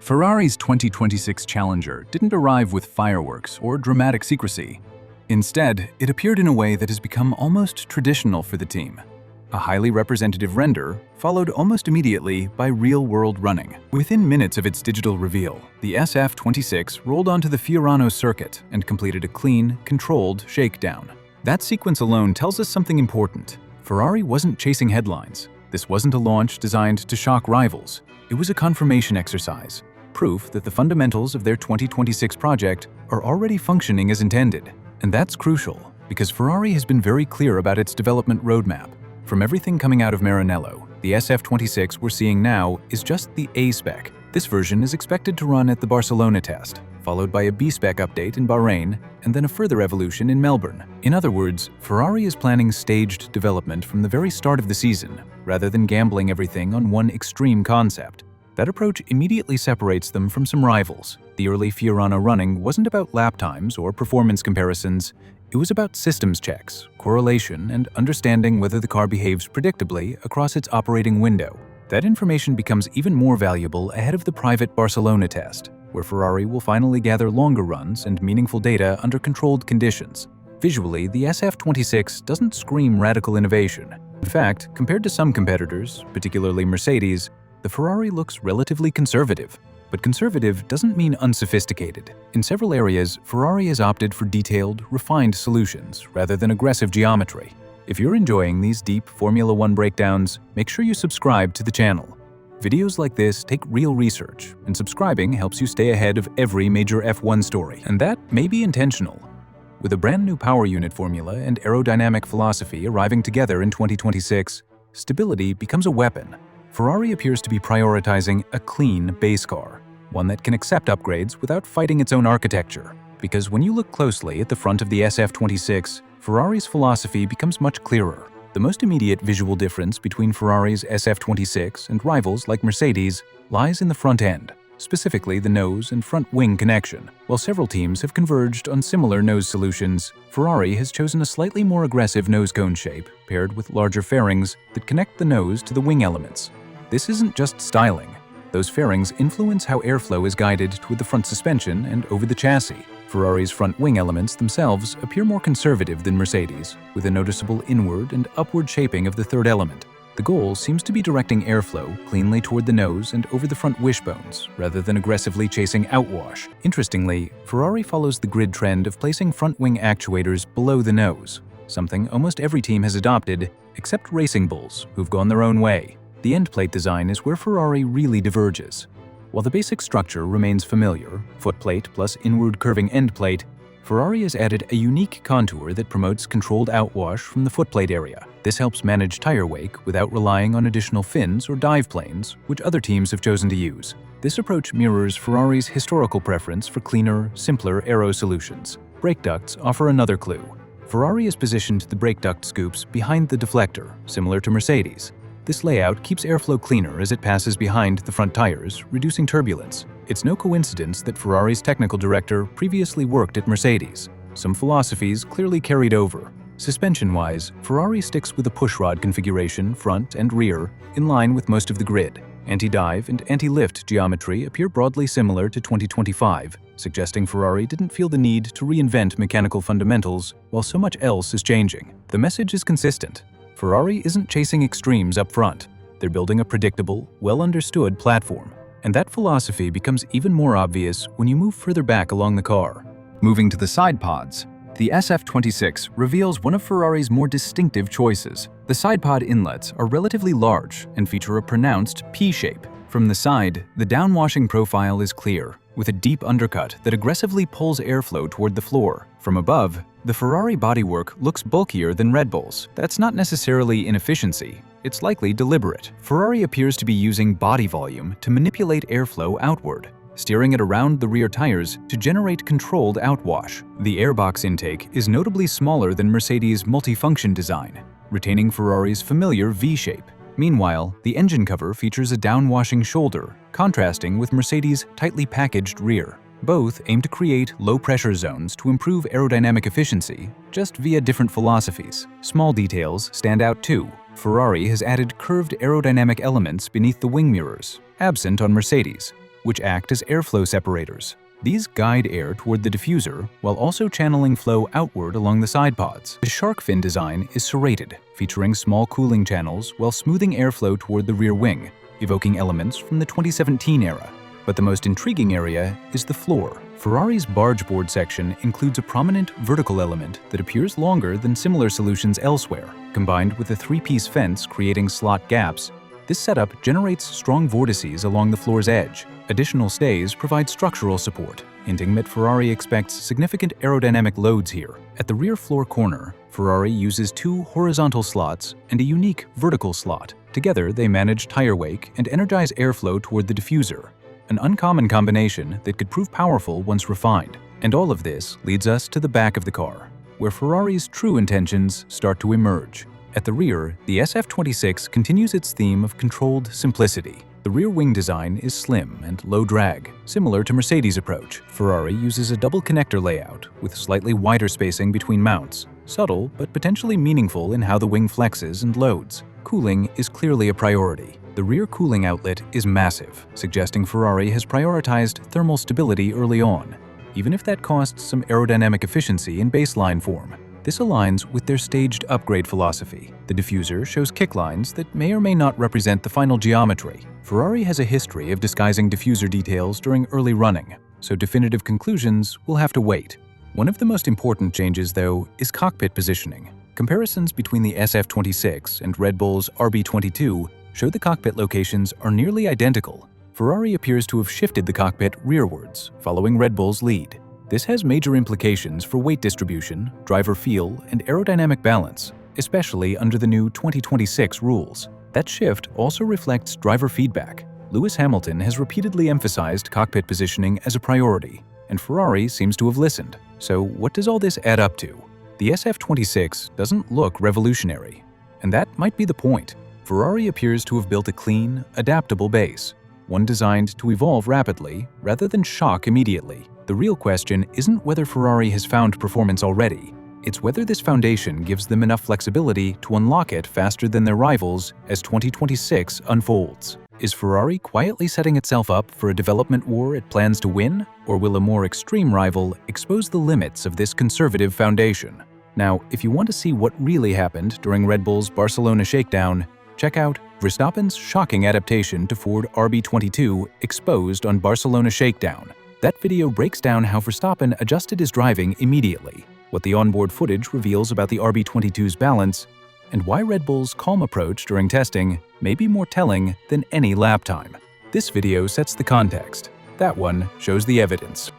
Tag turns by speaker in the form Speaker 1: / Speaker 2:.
Speaker 1: Ferrari's 2026 Challenger didn't arrive with fireworks or dramatic secrecy. Instead, it appeared in a way that has become almost traditional for the team. A highly representative render, followed almost immediately by real-world running. Within minutes of its digital reveal, the SF-26 rolled onto the Fiorano circuit and completed a clean, controlled shakedown. That sequence alone tells us something important. Ferrari wasn't chasing headlines. This wasn't a launch designed to shock rivals. It was a confirmation exercise, proof that the fundamentals of their 2026 project are already functioning as intended. And that's crucial, because Ferrari has been very clear about its development roadmap. From everything coming out of Maranello, the SF-26 we're seeing now is just the A-spec. This version is expected to run at the Barcelona test, followed by a B-spec update in Bahrain, and then a further evolution in Melbourne. In other words, Ferrari is planning staged development from the very start of the season, rather than gambling everything on one extreme concept. That approach immediately separates them from some rivals. The early Fiorano running wasn't about lap times or performance comparisons. It was about systems checks, correlation, and understanding whether the car behaves predictably across its operating window. That information becomes even more valuable ahead of the private Barcelona test, where Ferrari will finally gather longer runs and meaningful data under controlled conditions. Visually, the SF-26 doesn't scream radical innovation. In fact, compared to some competitors, particularly Mercedes, the Ferrari looks relatively conservative. But conservative doesn't mean unsophisticated. In several areas, Ferrari has opted for detailed, refined solutions rather than aggressive geometry. If you're enjoying these deep Formula One breakdowns, make sure you subscribe to the channel. Videos like this take real research, and subscribing helps you stay ahead of every major F1 story. And that may be intentional. With a brand new power unit formula and aerodynamic philosophy arriving together in 2026, stability becomes a weapon. Ferrari appears to be prioritizing a clean base car, one that can accept upgrades without fighting its own architecture. Because when you look closely at the front of the SF-26, Ferrari's philosophy becomes much clearer. The most immediate visual difference between Ferrari's SF-26 and rivals like Mercedes lies in the front end, specifically the nose and front wing connection. While several teams have converged on similar nose solutions, Ferrari has chosen a slightly more aggressive nose cone shape paired with larger fairings that connect the nose to the wing elements. This isn't just styling. Those fairings influence how airflow is guided toward the front suspension and over the chassis. Ferrari's front wing elements themselves appear more conservative than Mercedes, with a noticeable inward and upward shaping of the third element. The goal seems to be directing airflow cleanly toward the nose and over the front wishbones, rather than aggressively chasing outwash. Interestingly, Ferrari follows the grid trend of placing front wing actuators below the nose, something almost every team has adopted, except Racing Bulls, who've gone their own way. The end plate design is where Ferrari really diverges. While the basic structure remains familiar, footplate plus inward curving end plate, Ferrari has added a unique contour that promotes controlled outwash from the footplate area. This helps manage tire wake without relying on additional fins or dive planes, which other teams have chosen to use. This approach mirrors Ferrari's historical preference for cleaner, simpler aero solutions. Brake ducts offer another clue. Ferrari has positioned the brake duct scoops behind the deflector, similar to Mercedes. This layout keeps airflow cleaner as it passes behind the front tires, reducing turbulence. It's no coincidence that Ferrari's technical director previously worked at Mercedes. Some philosophies clearly carried over. Suspension-wise, Ferrari sticks with a pushrod configuration front and rear, in line with most of the grid. Anti-dive and anti-lift geometry appear broadly similar to 2025, suggesting Ferrari didn't feel the need to reinvent mechanical fundamentals while so much else is changing. The message is consistent. Ferrari isn't chasing extremes up front. They're building a predictable, well-understood platform. And that philosophy becomes even more obvious when you move further back along the car. Moving to the side pods, the SF-26 reveals one of Ferrari's more distinctive choices. The sidepod inlets are relatively large and feature a pronounced P shape. From the side, the downwashing profile is clear, with a deep undercut that aggressively pulls airflow toward the floor. From above, the Ferrari bodywork looks bulkier than Red Bull's. That's not necessarily inefficiency. It's likely deliberate. Ferrari appears to be using body volume to manipulate airflow outward, steering it around the rear tires to generate controlled outwash. The airbox intake is notably smaller than Mercedes' multifunction design, retaining Ferrari's familiar V shape. Meanwhile, the engine cover features a downwashing shoulder, contrasting with Mercedes' tightly packaged rear. Both aim to create low-pressure zones to improve aerodynamic efficiency, just via different philosophies. Small details stand out too. Ferrari has added curved aerodynamic elements beneath the wing mirrors, absent on Mercedes. which act as airflow separators. These guide air toward the diffuser while also channeling flow outward along the side pods. The shark fin design is serrated, featuring small cooling channels while smoothing airflow toward the rear wing, evoking elements from the 2017 era. But the most intriguing area is the floor. Ferrari's barge board section includes a prominent vertical element that appears longer than similar solutions elsewhere. Combined with a three-piece fence creating slot gaps, this setup generates strong vortices along the floor's edge. Additional stays provide structural support, hinting that Ferrari expects significant aerodynamic loads here. At the rear floor corner, Ferrari uses two horizontal slots and a unique vertical slot. Together, they manage tire wake and energize airflow toward the diffuser, an uncommon combination that could prove powerful once refined. And all of this leads us to the back of the car, where Ferrari's true intentions start to emerge. At the rear, the SF-26 continues its theme of controlled simplicity. The rear wing design is slim and low drag, similar to Mercedes' approach. Ferrari uses a double connector layout with slightly wider spacing between mounts, subtle but potentially meaningful in how the wing flexes and loads. Cooling is clearly a priority. The rear cooling outlet is massive, suggesting Ferrari has prioritized thermal stability early on, even if that costs some aerodynamic efficiency in baseline form. This aligns with their staged upgrade philosophy. The diffuser shows kick lines that may or may not represent the final geometry. Ferrari has a history of disguising diffuser details during early running, so definitive conclusions will have to wait. One of the most important changes, though, is cockpit positioning. Comparisons between the SF-26 and Red Bull's RB22 show the cockpit locations are nearly identical. Ferrari appears to have shifted the cockpit rearwards, following Red Bull's lead. This has major implications for weight distribution, driver feel, and aerodynamic balance, especially under the new 2026 rules. That shift also reflects driver feedback. Lewis Hamilton has repeatedly emphasized cockpit positioning as a priority, and Ferrari seems to have listened. So what does all this add up to? The SF-26 doesn't look revolutionary, and that might be the point. Ferrari appears to have built a clean, adaptable base, one designed to evolve rapidly rather than shock immediately. The real question isn't whether Ferrari has found performance already, it's whether this foundation gives them enough flexibility to unlock it faster than their rivals as 2026 unfolds. Is Ferrari quietly setting itself up for a development war it plans to win, or will a more extreme rival expose the limits of this conservative foundation? Now, if you want to see what really happened during Red Bull's Barcelona shakedown, check out Verstappen's shocking adaptation to Ford RB22 exposed on Barcelona shakedown. That video breaks down how Verstappen adjusted his driving immediately, what the onboard footage reveals about the RB22's balance, and why Red Bull's calm approach during testing may be more telling than any lap time. This video sets the context. That one shows the evidence.